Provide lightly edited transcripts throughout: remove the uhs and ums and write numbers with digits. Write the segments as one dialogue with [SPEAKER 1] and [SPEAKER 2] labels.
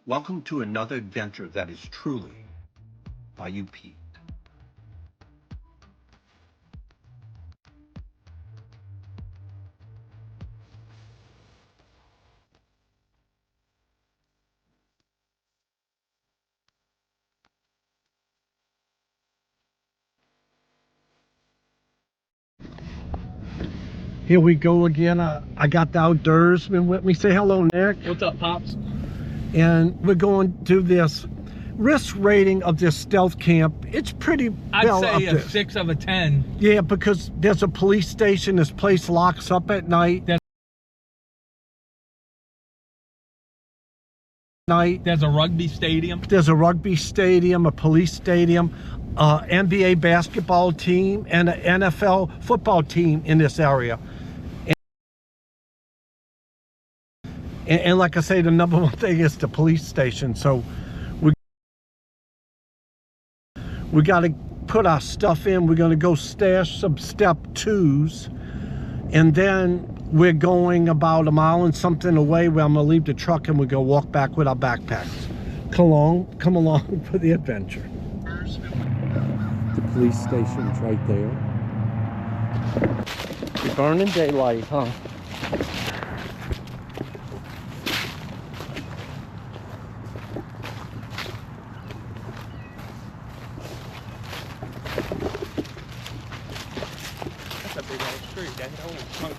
[SPEAKER 1] Welcome to another adventure that is truly by you, Pete. Here we go again. I got the outdoorsman with me. Say hello, Nick.
[SPEAKER 2] What's up, Pops?
[SPEAKER 1] And we're going to this risk rating of this stealth camp. It's pretty well
[SPEAKER 2] I'd say
[SPEAKER 1] up
[SPEAKER 2] a
[SPEAKER 1] there.
[SPEAKER 2] 6 of a 10.
[SPEAKER 1] Yeah, because there's a police station. This place locks up at night.
[SPEAKER 2] There's a rugby stadium.
[SPEAKER 1] There's a rugby stadium, a police stadium, NBA basketball team, and an NFL football team in this area. And like I say, the number one thing is the police station. So we got to put our stuff in. We're going to go stash some step 2s. And then we're going about a mile and something away where I'm going to leave the truck and we're going to walk back with our backpacks. Come along for the adventure. The police station's right there. You're burning daylight, huh?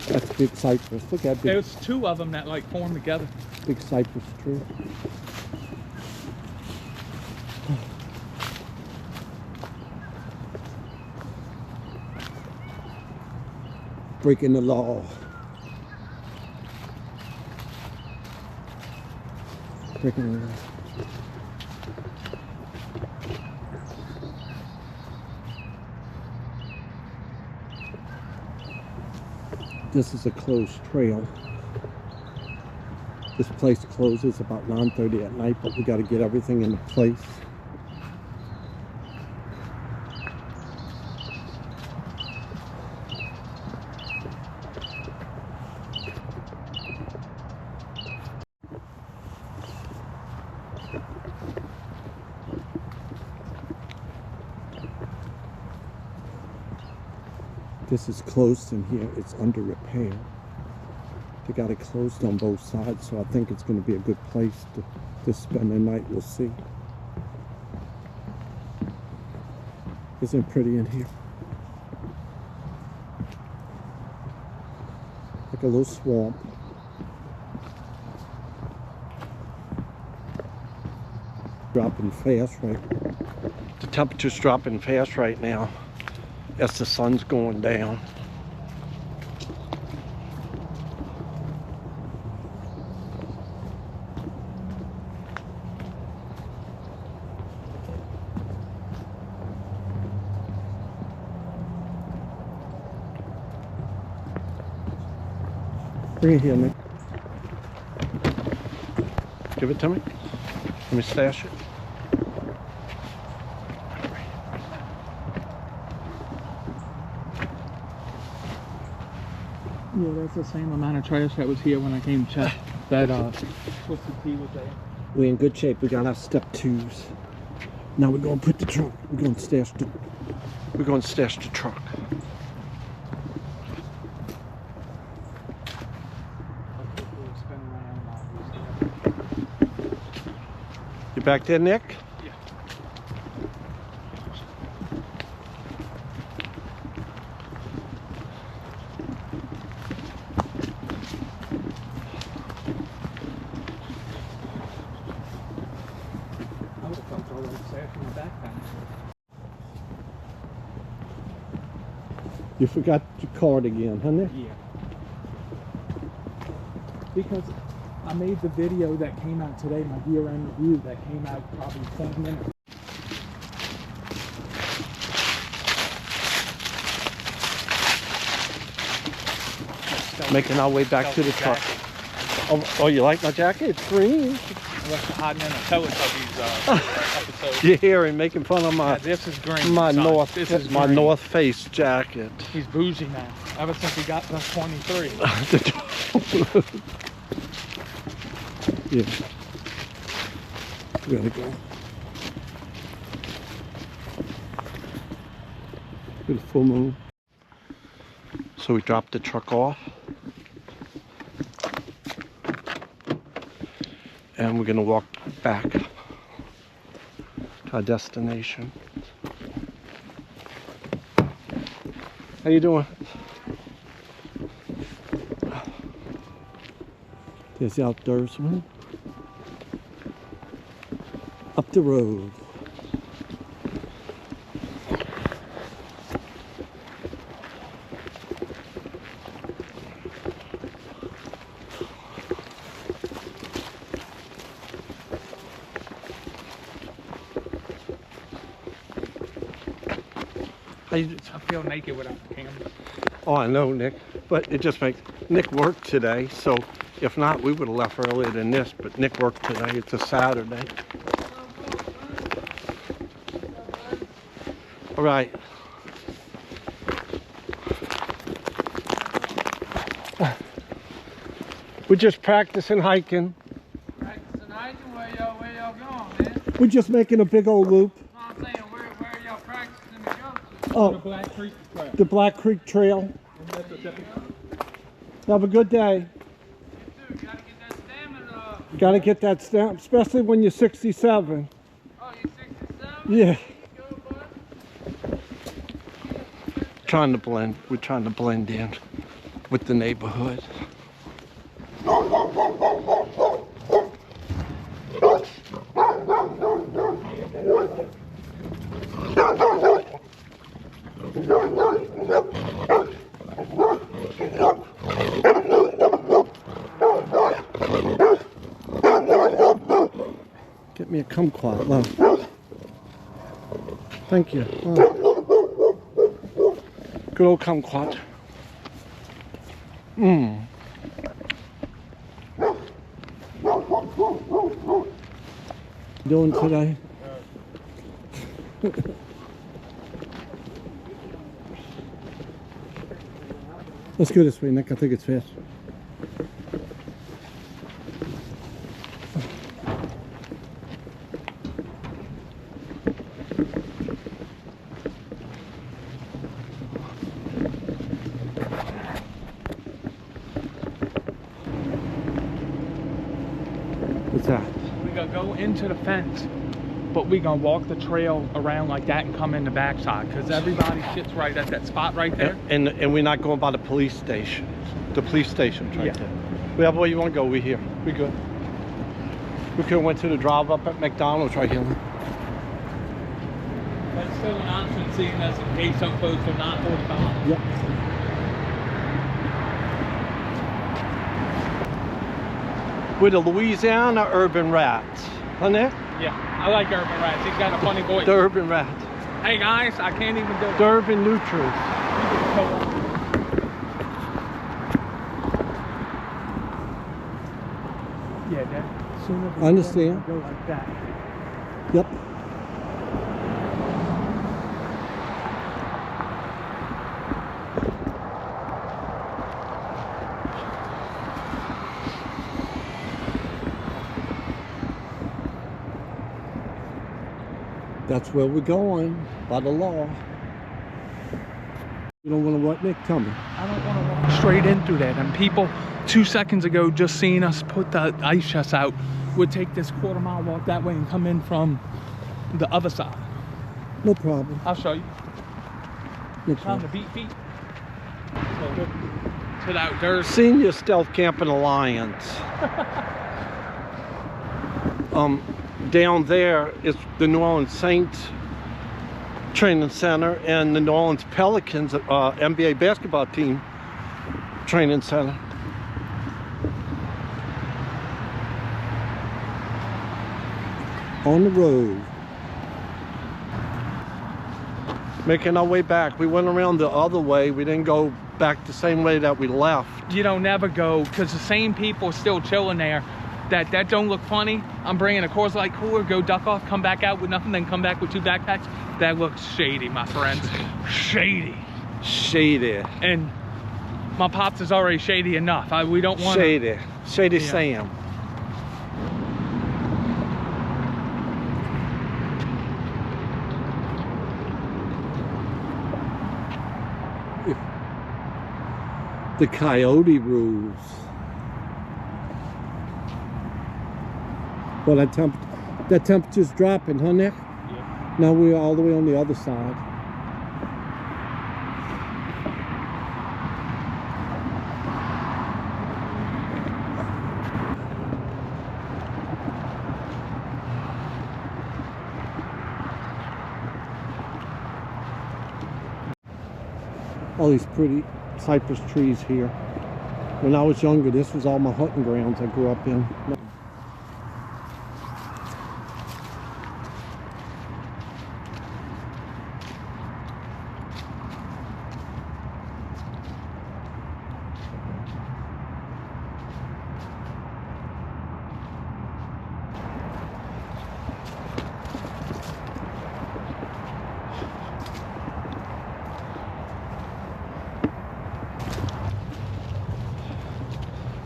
[SPEAKER 1] That's big cypress. Look at big.
[SPEAKER 2] There's 2 of them that like form together.
[SPEAKER 1] Big cypress tree. Breaking the law. Breaking the law. This is a closed trail. This place closes about 9:30 at night, but we got to get everything into place. This is closed in here. It's under repair. They got it closed on both sides, so I think it's going to be a good place to spend the night. We'll see. Isn't it pretty in here? Like a little swamp. Dropping fast right. The temperature's dropping fast right now as the sun's going down. Bring it here, Nick. Give it to me. Let me stash it.
[SPEAKER 2] Yeah, that's the same amount of trash that was here when I came to check. That Twisted Tea was there.
[SPEAKER 1] We're in good shape. We got our step 2s. Now we're gonna put the truck. We're gonna stash the truck. You back there, Nick?
[SPEAKER 2] Yeah. I would have felt all that sash in my backpack.
[SPEAKER 1] You forgot your card again, huh, Nick?
[SPEAKER 2] Yeah. Because I made the video that came out today, my year-end review, that came out probably 20 minutes.
[SPEAKER 1] Making our way back to the truck. Oh, you like my jacket? It's green.
[SPEAKER 2] What's hiding in the Teletubbies episode?
[SPEAKER 1] You're here and making fun of my
[SPEAKER 2] This is green.
[SPEAKER 1] my
[SPEAKER 2] son.
[SPEAKER 1] North
[SPEAKER 2] This is
[SPEAKER 1] my
[SPEAKER 2] green.
[SPEAKER 1] North Face jacket.
[SPEAKER 2] He's bougie now. Ever since he got to 23.
[SPEAKER 1] Yeah. We gotta go. Good full moon. So we dropped the truck off. And we're gonna walk back to our destination. How you doing? There's the outdoorsman. Up the road.
[SPEAKER 2] I feel naked without the camera.
[SPEAKER 1] Oh, I know, Nick, but it just makes Nick work today, so if not, we would have left earlier than this, but Nick worked today. It's a Saturday. All right. We're just practicing hiking.
[SPEAKER 3] Practicing hiking? Where y'all going, man?
[SPEAKER 1] We're just making a big old loop.
[SPEAKER 3] No, I'm saying, where y'all practicing to go to?
[SPEAKER 1] Oh,
[SPEAKER 2] The Black Creek Trail.
[SPEAKER 1] the Black Creek Trail. Have a good day.
[SPEAKER 3] You too, gotta get that stamina up.
[SPEAKER 1] Gotta get that stamp, especially when you're 67.
[SPEAKER 3] Oh, you 67?
[SPEAKER 1] Yeah.
[SPEAKER 3] Go, bud.
[SPEAKER 1] We're trying to blend in with the neighborhood. Get me a kumquat, love. Thank you. Oh. Good old kumquat. Doing today? Let's go this way, Nick. I think it's fast. What's that?
[SPEAKER 2] We gonna go into the fence, but we gonna walk the trail around like that and come in the backside because everybody sits right at that spot right there.
[SPEAKER 1] And we're not going by the police station. The police station's right there. Yeah, where you want to go? We're here. We good. We could have went to the drive up at McDonald's right here.
[SPEAKER 2] That's still an option, seeing as in case some folks are not 45.
[SPEAKER 1] Yep. We're the Louisiana urban rats. Huh, Nick?
[SPEAKER 2] Yeah, I like Urban Rats. He's got a funny voice.
[SPEAKER 1] The urban rats.
[SPEAKER 2] Hey guys, I can't even do it.
[SPEAKER 1] The urban neutrals.
[SPEAKER 2] Yeah, that. Soon as we
[SPEAKER 1] I understand.
[SPEAKER 2] go like that.
[SPEAKER 1] Yep. That's where we're going, by the law. You don't want to what, Nick? Tell me.
[SPEAKER 2] I don't want to walk straight in through that. And people 2 seconds ago just seen us put the ice chest out would take this quarter-mile walk that way and come in from the other side.
[SPEAKER 1] No problem.
[SPEAKER 2] I'll show you.
[SPEAKER 1] No
[SPEAKER 2] Time to
[SPEAKER 1] problem.
[SPEAKER 2] beat feet. So, to the outdoors.
[SPEAKER 1] Senior Stealth Camping Alliance. Down there is the New Orleans Saints Training Center and the New Orleans Pelicans NBA basketball team training center. On the road. Making our way back. We went around the other way. We didn't go back the same way that we left.
[SPEAKER 2] You don't never go, because the same people still chilling there that don't look funny. I'm bringing a Coors Light cooler, go duck off, come back out with nothing, then come back with 2 backpacks. That looks shady, my friends. Shady.
[SPEAKER 1] Shady.
[SPEAKER 2] And my pops is already shady enough. We don't want
[SPEAKER 1] Shady. Shady
[SPEAKER 2] Yeah.
[SPEAKER 1] Sam. The coyote rules. Well, that temperature's dropping, huh, Nick?
[SPEAKER 2] Yeah.
[SPEAKER 1] Now we're all the way on the other side. All these pretty cypress trees here. When I was younger, this was all my hunting grounds I grew up in.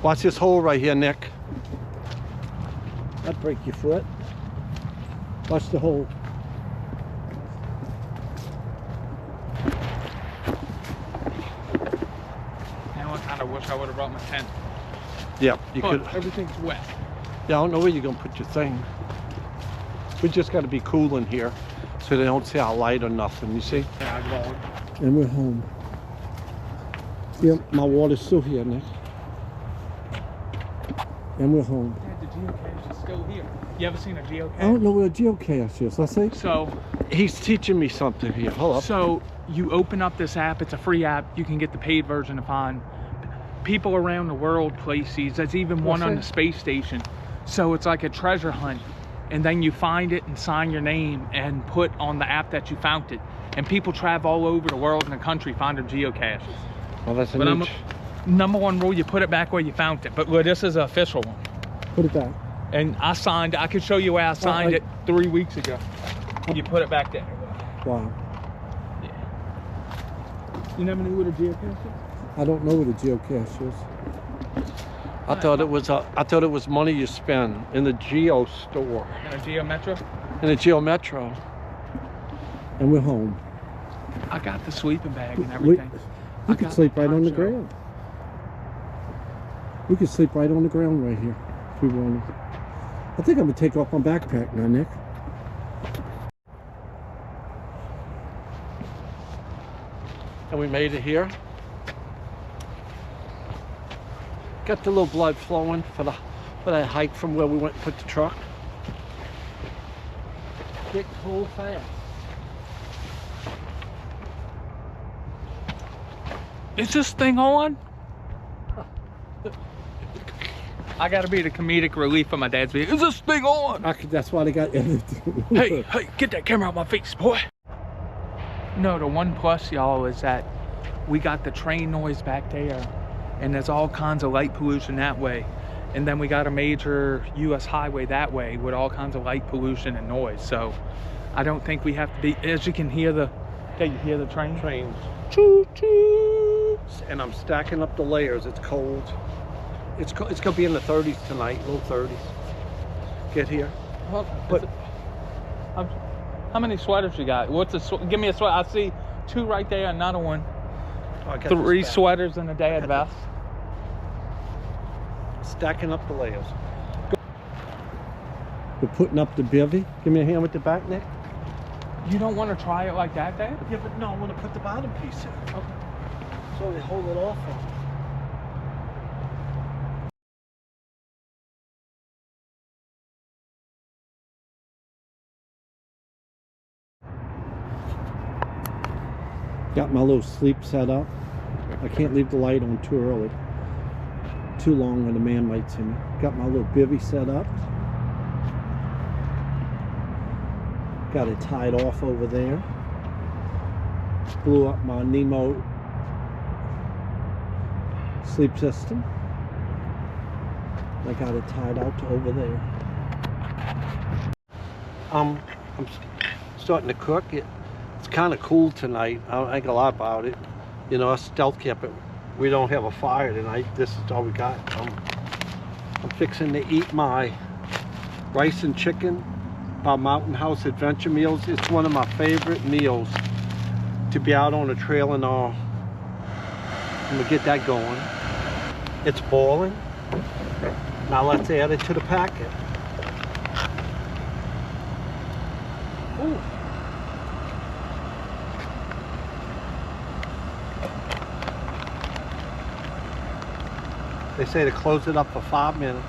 [SPEAKER 1] Watch this hole right here, Nick. That'd break your foot. Watch the hole.
[SPEAKER 2] Now I kind of wish I would have brought my tent.
[SPEAKER 1] Yep, you
[SPEAKER 2] But
[SPEAKER 1] could.
[SPEAKER 2] everything's wet.
[SPEAKER 1] Yeah, I don't know where you're gonna put your thing. We just gotta be cool in here so they don't see our light or nothing, you see?
[SPEAKER 2] Yeah, I won't.
[SPEAKER 1] And we're home. Yep, my water's still here, Nick. And we're home.
[SPEAKER 2] Dad, the geocache is still here. You ever seen a geocache?
[SPEAKER 1] I don't know where a geocache is. Let's see.
[SPEAKER 2] So,
[SPEAKER 1] He's teaching me something here. Hold up.
[SPEAKER 2] so you open up this app. It's a free app. You can get the paid version to find people around the world, places. There's even one on the space station. So it's like a treasure hunt. And then you find it and sign your name and put on the app that you found it. And people travel all over the world and the country finding geocaches.
[SPEAKER 1] Well, that's a
[SPEAKER 2] But
[SPEAKER 1] neat.
[SPEAKER 2] number one rule, you put it back where you found it. But well, this is an official one.
[SPEAKER 1] Put it back.
[SPEAKER 2] And I signed, I could show you where I signed it 3 weeks ago. You put it back there.
[SPEAKER 1] Wow.
[SPEAKER 2] Yeah. You never knew what a geocache is?
[SPEAKER 1] I don't know what a geocache is. I thought it was money you spend in the geo store.
[SPEAKER 2] In a Geo Metro?
[SPEAKER 1] In the Geo Metro. And we're home.
[SPEAKER 2] I got the sleeping bag and everything.
[SPEAKER 1] We could sleep right on the ground. We could sleep right on the ground right here if we wanted. I think I'm gonna take off my backpack now, Nick. And we made it here. Got the little blood flowing for that hike from where we went and put the truck. Get cold fast.
[SPEAKER 2] Is this thing on? I gotta be the comedic relief of my dad's video. Is this thing on?
[SPEAKER 1] That's why they got edited.
[SPEAKER 2] Hey, get that camera out my face, boy. No, the one plus, y'all, is that we got the train noise back there, and there's all kinds of light pollution that way. And then we got a major US highway that way with all kinds of light pollution and noise. So I don't think we have to be, as you can hear you hear the train?
[SPEAKER 1] Trains. Choo choo. And I'm stacking up the layers. It's cold. It's gonna be in the 30s tonight, low 30s. Get here.
[SPEAKER 2] Well,
[SPEAKER 1] But
[SPEAKER 2] how many sweaters you got? Give me a sweater. I see 2 right there, another one.
[SPEAKER 1] I got
[SPEAKER 2] 3
[SPEAKER 1] this back.
[SPEAKER 2] sweaters and a dad vest.
[SPEAKER 1] Stacking up the layers. We're putting up the bivvy. Give me a hand with the back, Nick.
[SPEAKER 2] You don't want to try it like that, Dad?
[SPEAKER 1] Yeah, but no, I want to put the bottom piece in.
[SPEAKER 2] Okay.
[SPEAKER 1] So they hold it off. Got my little sleep set up. I can't leave the light on too early. Too long when the man might see me. Got my little bivvy set up. Got it tied off over there. Blew up my Nemo sleep system. I got it tied out to over there. I'm starting to cook it. It's kind of cool tonight. I don't think a lot about it. You know, us stealth camp, we don't have a fire tonight. This is all we got. I'm fixing to eat my rice and chicken by Mountain House Adventure Meals. It's one of my favorite meals to be out on the trail and all, I'm gonna get that going. It's boiling. Now let's add it to the packet. Ooh. They say to close it up for 5 minutes.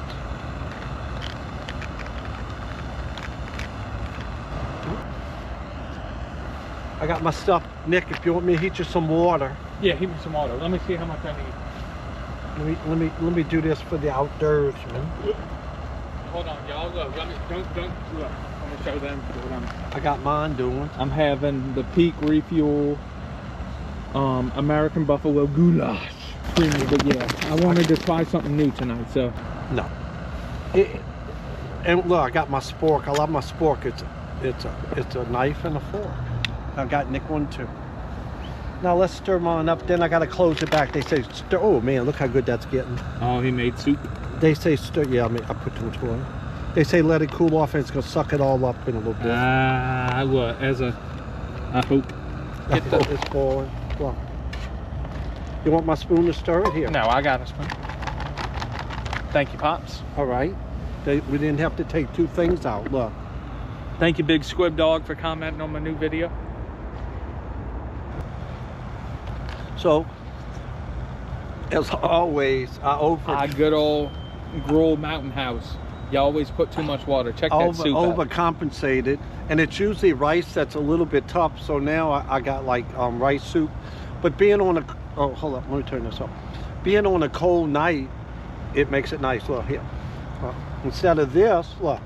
[SPEAKER 1] I got my stuff. Nick, if you want me to heat you some water.
[SPEAKER 2] Yeah, heat me some water. Let me see how much I need.
[SPEAKER 1] Let me do this for the outdoors, man.
[SPEAKER 2] Hold on, y'all. Look, don't look. Let me show them what
[SPEAKER 1] I got mine doing.
[SPEAKER 2] I'm having the Peak Refuel American Buffalo Goulash. Creamy, but yeah, I wanted to try something new tonight, so.
[SPEAKER 1] No. And look, I got my spork. I love my spork. It's a knife and a fork. I got Nick one too. Now let's stir mine up. Then I gotta close it back. They say stir. Oh man, look how good that's getting.
[SPEAKER 2] Oh, he made soup.
[SPEAKER 1] They say stir. Yeah, I put too much water. They say let it cool off, and it's gonna suck it all up in a little bit.
[SPEAKER 2] I hope.
[SPEAKER 1] It's boiling. Look. You want my spoon to stir it here?
[SPEAKER 2] No, I got a spoon. Thank you, Pops.
[SPEAKER 1] All right. We didn't have to take two things out. Look.
[SPEAKER 2] Thank you, Big Squib Dog, for commenting on my new video.
[SPEAKER 1] So, as always,
[SPEAKER 2] good old Gruel Mountain House. You always put too much water. Check that soup out.
[SPEAKER 1] Overcompensated, and it's usually rice that's a little bit tough. So now I got like rice soup, but being on a hold up, let me turn this up. Being on a cold night, it makes it nice. Look here. Instead of this, look.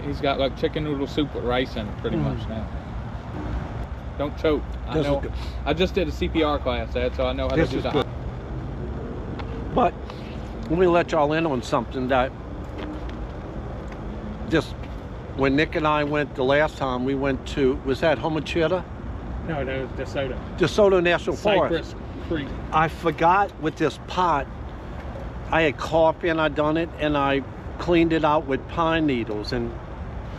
[SPEAKER 2] He's got like chicken noodle soup with rice in it, pretty much now. Don't choke. I know. I just did a CPR class, Ed, so I know how to do that.
[SPEAKER 1] Good. But let me let y'all in on something that just when Nick and I went the last time, we went to, was that Homachita?
[SPEAKER 2] No, it was DeSoto.
[SPEAKER 1] DeSoto National Forest.
[SPEAKER 2] Cypress Creek.
[SPEAKER 1] I forgot with this pot, I had coffee and I done it, and I cleaned it out with pine needles, and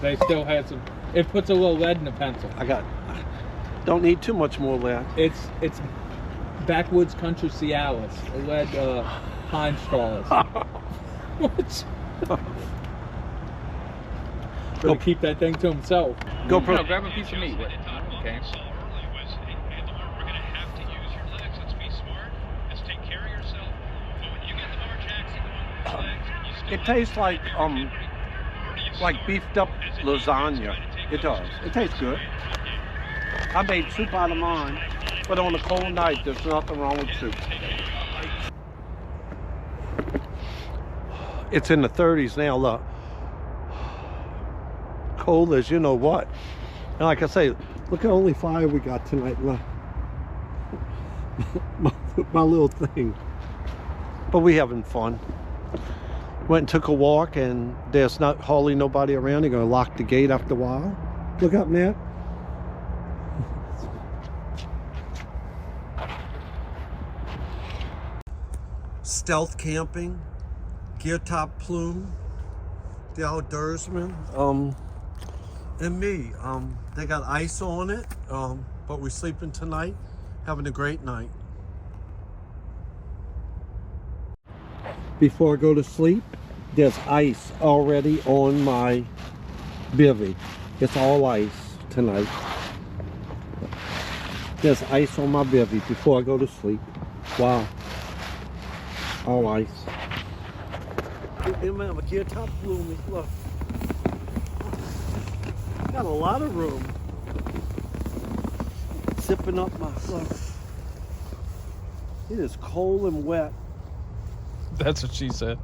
[SPEAKER 2] they still had some. It puts a little lead in the pencil.
[SPEAKER 1] Don't need too much more lead.
[SPEAKER 2] It's backwoods country Cialis. Lead pine straws. What? He'll keep that thing to himself.
[SPEAKER 1] Go
[SPEAKER 2] grab a piece of meat with it. Okay.
[SPEAKER 1] It tastes like beefed up lasagna. It does. It tastes good. I made soup out of mine, but on a cold night, there's nothing wrong with soup. It's in the 30s now, look. Cold as you know what. And like I say, look how only fire we got tonight, look. my little thing. But we having fun. Went and took a walk, and there's not hardly nobody around. They're gonna lock the gate after a while. Look up, Matt. Stealth camping, gear top plume, the outdoorsman, and me. They got ice on it, but we're sleeping tonight, having a great night. Before I go to sleep, there's ice already on my bivvy. It's all ice tonight. There's ice on my bivvy before I go to sleep. Wow. All ice. Remember, gear top blooming. Look. Got a lot of room. Zipping up my look. It is cold and wet.
[SPEAKER 2] That's what she said.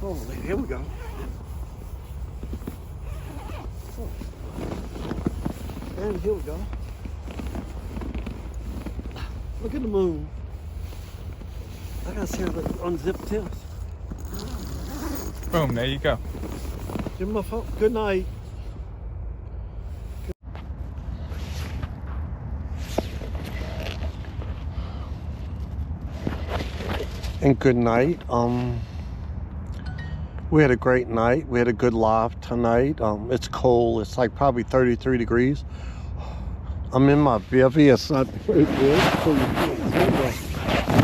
[SPEAKER 1] Oh, here we go. Oh. And here we go. Look at the moon. I gotta see how to unzip this.
[SPEAKER 2] Boom, there you go.
[SPEAKER 1] Give my phone. Good night. And good night. We had a great night. We had a good laugh tonight. It's cold. It's like probably 33 degrees. I'm in my bivvy. It's not very good, so you can't see that.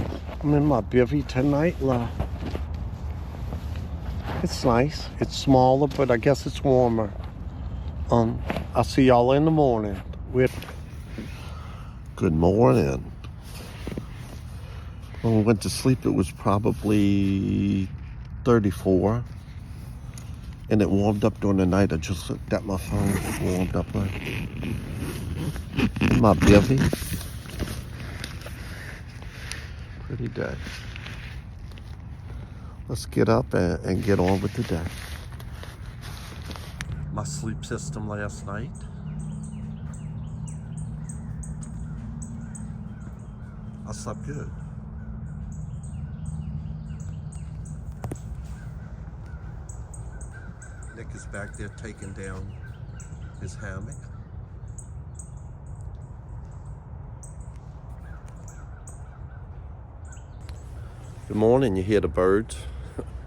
[SPEAKER 1] I'm in my bivvy tonight. It's nice. It's smaller, but I guess it's warmer. I'll see y'all in the morning. Good morning. When we went to sleep, it was probably 34. And it warmed up during the night. I just looked at my phone. It warmed up like my bivvy. Pretty day. Let's get up and get on with the day. My sleep system last night. I slept good. Nick is back there taking down his hammock. Good morning, you hear the birds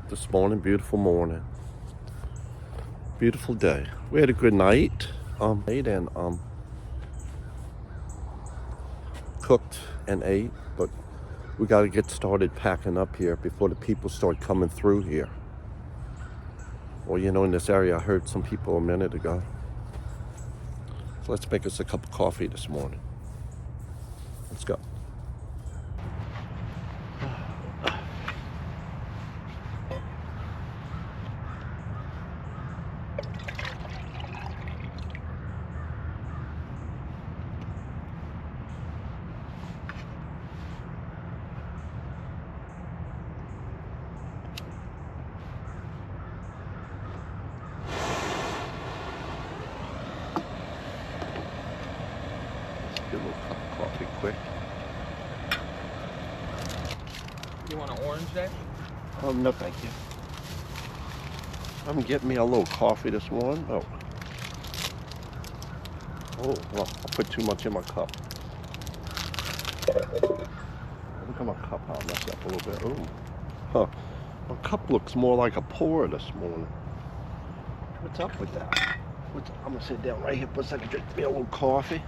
[SPEAKER 1] this morning, beautiful morning. Beautiful day. We had a good night. And cooked and ate, but we got to get started packing up here before the people start coming through here. Well, you know, in this area, I heard some people a minute ago. So let's make us a cup of coffee this morning. Let's go. Get a little cup of coffee quick.
[SPEAKER 2] You want an orange day?
[SPEAKER 1] No, thank you. I'm getting me a little coffee this morning. Oh, well, I put too much in my cup. Look at my cup, how I messed up a little bit. Ooh. Huh. My cup looks more like a pour this morning. What's up with that? I'm gonna sit down right here for a second, drink me a little coffee.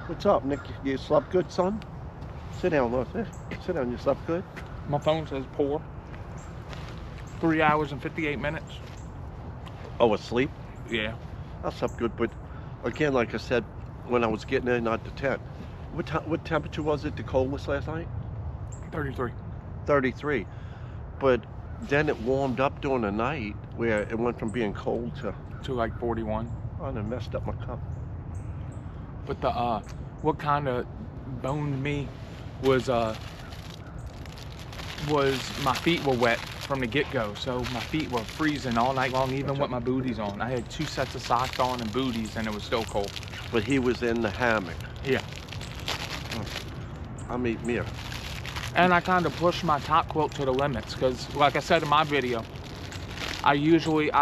[SPEAKER 1] What's up, Nick? You slept good, son? Sit down, look. Sit down, you slept good?
[SPEAKER 2] My phone says pour. 3 hours and 58 minutes.
[SPEAKER 1] Oh, asleep?
[SPEAKER 2] Yeah.
[SPEAKER 1] I slept good, but again, like I said, when I was getting in out the tent, what temperature was it the coldest last night?
[SPEAKER 2] 33.
[SPEAKER 1] 33. But then it warmed up during the night where it went from being cold
[SPEAKER 2] To like 41.
[SPEAKER 1] I done messed up my cup.
[SPEAKER 2] But the what kind of boned me was my feet were wet from the get-go, so my feet were freezing all night long, even with my booties on. I had 2 sets of socks on and booties, and it was still cold.
[SPEAKER 1] But he was in the hammock.
[SPEAKER 2] Yeah.
[SPEAKER 1] I mean, me.
[SPEAKER 2] And I kind of pushed my top quilt to the limits, because like I said in my video, I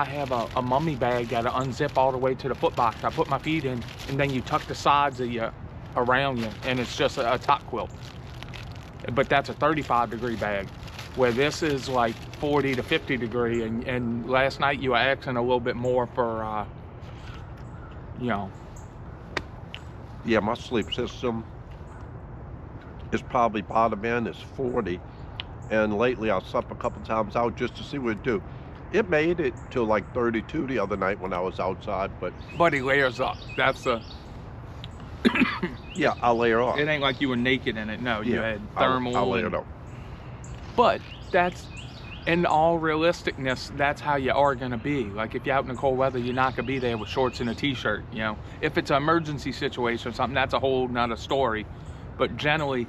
[SPEAKER 2] have a mummy bag that I unzip all the way to the foot box. I put my feet in, and then you tuck the sides of you around you, and it's just a top quilt. But that's a 35-degree bag, where this is like 40 to 50 degree. And last night you were asking a little bit more for, you know.
[SPEAKER 1] Yeah, my sleep system is probably bottom end is 40, and lately I slept a couple times out just to see what it do. It made it to like 32 the other night when I was outside, but
[SPEAKER 2] He layers up. That's the.
[SPEAKER 1] Yeah, I'll layer off.
[SPEAKER 2] It ain't like you were naked in it. No, you had thermal.
[SPEAKER 1] I'll layer it up.
[SPEAKER 2] But that's, in all realisticness, that's how you are gonna be. Like if you're out in the cold weather, you're not gonna be there with shorts and a t-shirt, you know. If it's an emergency situation or something, that's a whole nother story. But generally,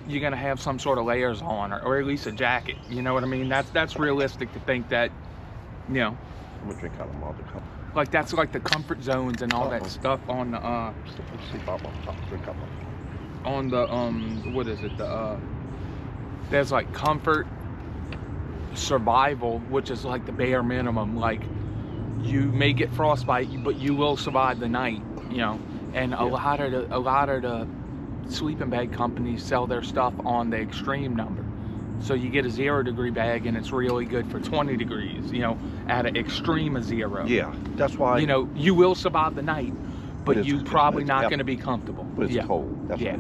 [SPEAKER 2] you're gonna have some sort of layers on, or at least a jacket. You know what I mean? That's realistic to think that, you know.
[SPEAKER 1] I'm gonna drink out of my other cup.
[SPEAKER 2] Like that's like the comfort zones and all that stuff on the
[SPEAKER 1] Sleep out my cup. Drink out my.
[SPEAKER 2] On the what is it? There's like comfort, survival, which is like the bare minimum. Like you may get frostbite, but you will survive the night, you know. And a lot of the sleeping bag companies sell their stuff on the extreme number. So you get a 0-degree bag and it's really good for 20 degrees, you know, at an extreme of 0.
[SPEAKER 1] Yeah, that's why.
[SPEAKER 2] You know, you will survive the night, but you're probably not going to be comfortable.
[SPEAKER 1] But it's cold. That's
[SPEAKER 2] yeah.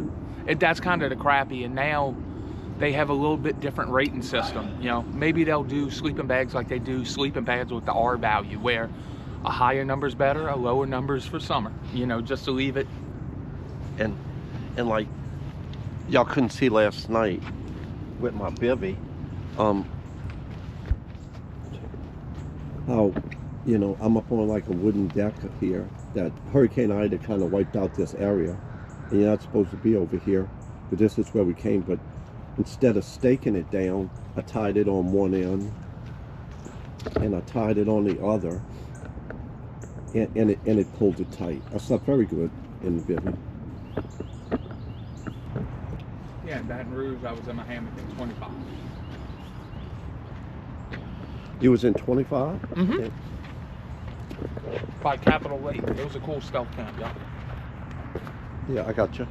[SPEAKER 2] That's kind of the crappy. And now they have a little bit different rating system. You know, maybe they'll do sleeping bags like they do sleeping bags with the R value, where a higher number's better, a lower number's for summer. You know, just to leave it.
[SPEAKER 1] And like y'all couldn't see last night with my bivvy, how, you know, I'm up on like a wooden deck here that Hurricane Ida kind of wiped out this area, and you're not supposed to be over here, but this is where we came. But instead of staking it down, I tied it on one end and I tied it on the other, and it pulled it tight. I slept very good in the bivvy.
[SPEAKER 2] Yeah, in Baton Rouge, I was in my hammock at 25.
[SPEAKER 1] You was in 25?
[SPEAKER 2] Mm-hmm.
[SPEAKER 1] Yeah.
[SPEAKER 2] By Capitol Lake. It was a cool stealth camp, y'all.
[SPEAKER 1] Yeah, I got you.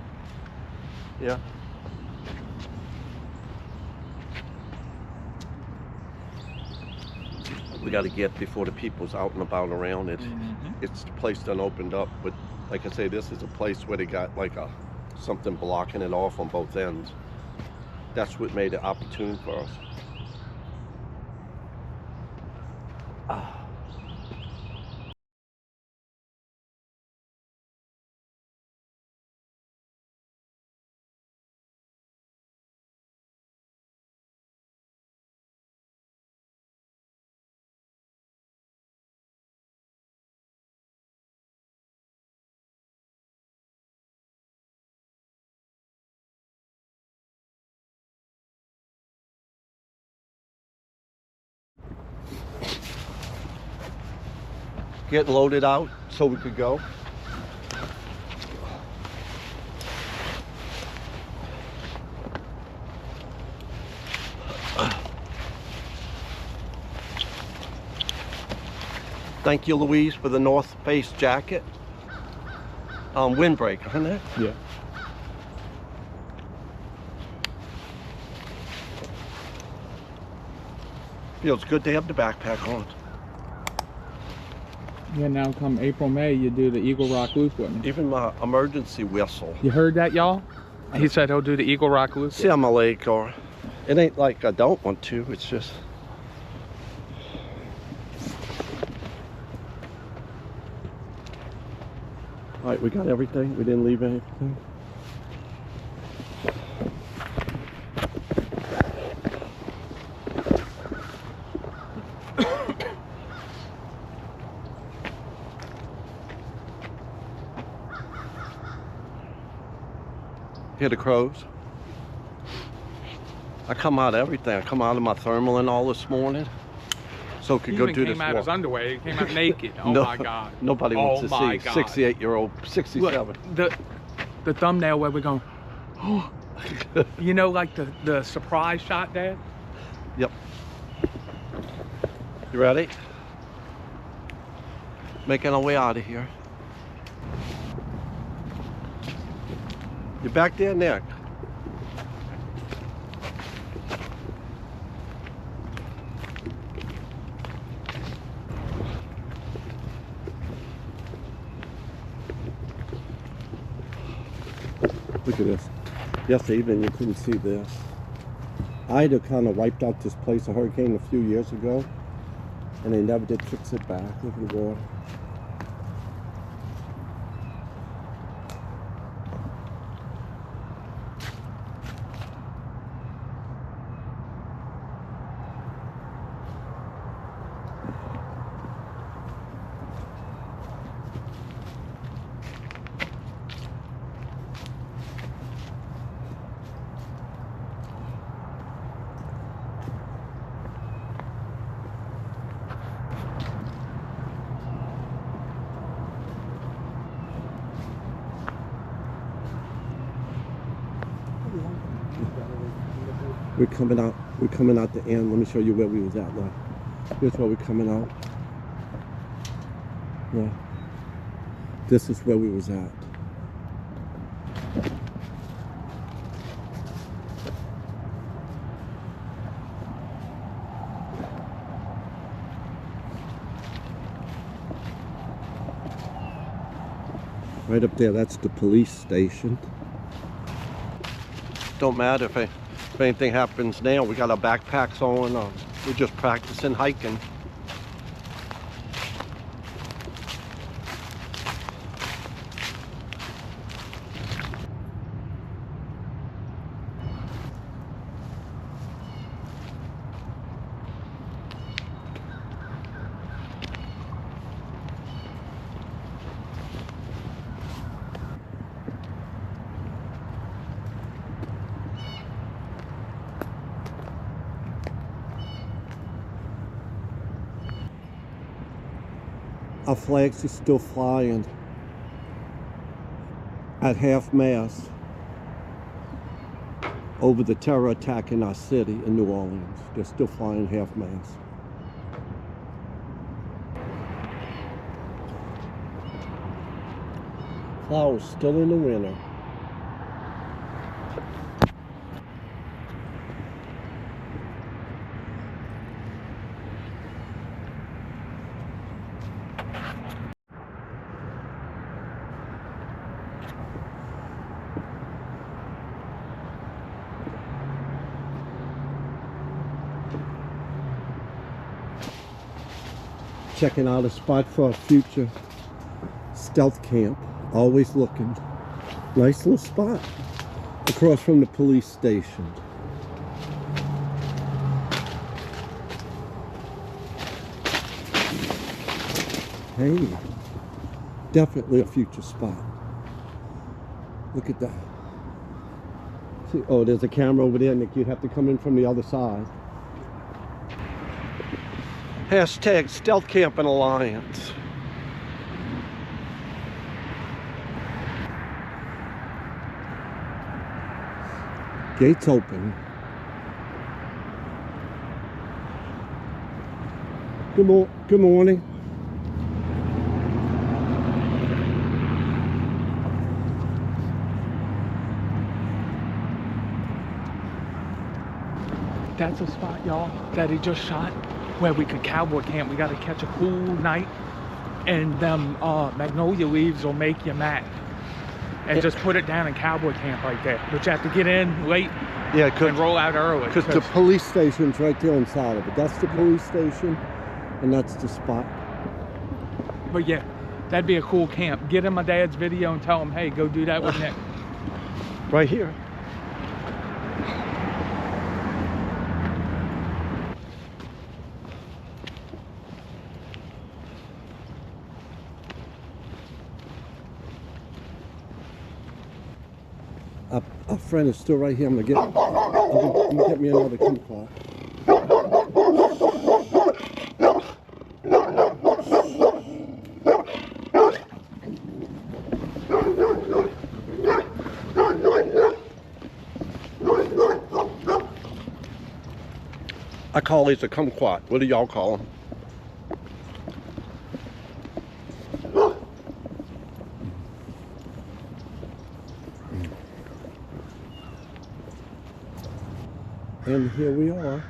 [SPEAKER 1] Yeah. We got to get before the people's out and about around it. It's the place done opened up, but like I say, this is a place where they got like something blocking it off on both ends. That's what made it opportune for us. Getting loaded out so we could go. Thank you, Louise, for the North Face jacket. Windbreaker, isn't it?
[SPEAKER 2] Yeah.
[SPEAKER 1] Feels good to have the backpack on.
[SPEAKER 2] Yeah, now come April, May, you do the Eagle Rock Loop with me.
[SPEAKER 1] Even my emergency whistle.
[SPEAKER 2] You heard that, y'all? He said he'll do the Eagle Rock Loop.
[SPEAKER 1] See how my leg are. It ain't like I don't want to, it's just... All right, we got everything. We didn't leave anything. Hear the crows? I come out of everything. I come out of my thermal and all this morning, so could go do this walk.
[SPEAKER 2] He came out of his underwear. He came out naked. Oh
[SPEAKER 1] No,
[SPEAKER 2] my God.
[SPEAKER 1] Nobody wants to see.
[SPEAKER 2] God.
[SPEAKER 1] 68-year-old, 67.
[SPEAKER 2] Look, the thumbnail where we're going, oh, you know, like the surprise shot, Dad?
[SPEAKER 1] Yep. You ready? Making our way out of here. You back there, Nick? Look at this. Yesterday evening you couldn't see this. Ida kind of wiped out this place, a hurricane a few years ago, and they never did fix it back. Look at the water. We're coming out the end. Let me show you where we was at now. Here's where we're coming out. Yeah. This is where we was at. Right up there, that's the police station. Don't matter if anything happens now. We got our backpacks on. We're just practicing hiking. Our flags are still flying at half mast over the terror attack in our city in New Orleans. They're still flying half mast. Flowers still in the winter. Checking out a spot for a future stealth camp. Always looking. Nice little spot across from the police station. Hey, definitely a future spot. Look at that. See, oh, there's a camera over there, Nick. You'd have to come in from the other side. Hashtag Stealth Camping Alliance. Gates open. Good morning.
[SPEAKER 2] That's a spot, y'all, that he just shot where we could cowboy camp. We got to catch a cool night, and them magnolia leaves will make you mad. And just put it down in cowboy camp right there. But you have to get in late, yeah, and roll out early.
[SPEAKER 1] Because the police station's right there inside of it. That's the police station, and that's the spot.
[SPEAKER 2] But yeah, that'd be a cool camp. Get in my dad's video and tell him, hey, go do that with Nick.
[SPEAKER 1] Right here. Our friend is still right here. I'm gonna get me another kumquat. I call these a kumquat. What do y'all call them? And here we are.